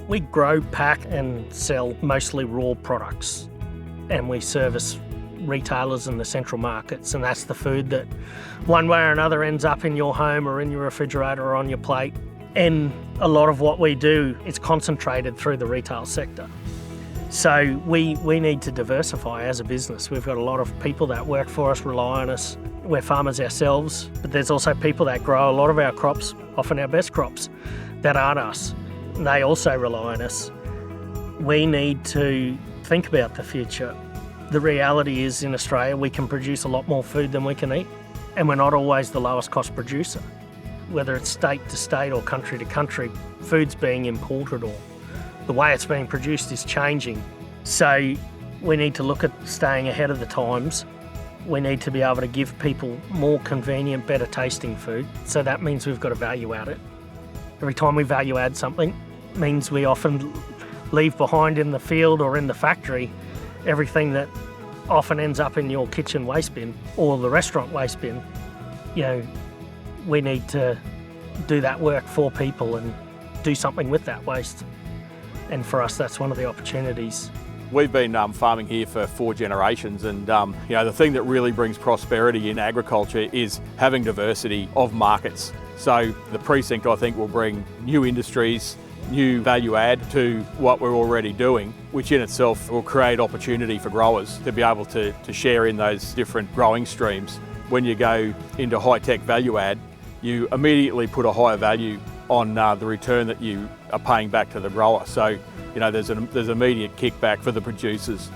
We grow, pack and sell mostly raw products, and we service retailers in the central markets, and that's the food that one way or another ends up in your home or in your refrigerator or on your plate. And a lot of what we do is concentrated through the retail sector. So we need to diversify as a business. We've got a lot of people that work for us, rely on us. We're farmers ourselves, but there's also people that grow a lot of our crops, often our best crops, that aren't us. They also rely on us. We need to think about the future. The reality is in Australia we can produce a lot more food than we can eat, and we're not always the lowest cost producer. Whether it's state to state or country to country, food's being imported or the way it's being produced is changing. So we need to look at staying ahead of the times. We need to be able to give people more convenient, better tasting food. So that means we've got to value add it. Every time we value add something, means we often leave behind in the field or in the factory everything that often ends up in your kitchen waste bin or the restaurant waste bin. You know, we need to do that work for people and do something with that waste. And for us, that's one of the opportunities. We've been farming here for 4 generations, and the thing that really brings prosperity in agriculture is having diversity of markets. So the Precinct, I think, will bring new industries, new value add to what we're already doing, which in itself will create opportunity for growers to be able to share in those different growing streams. When you go into high-tech value add, you immediately put a higher value on the return that you are paying back to the grower. So, there's immediate kickback for the producers.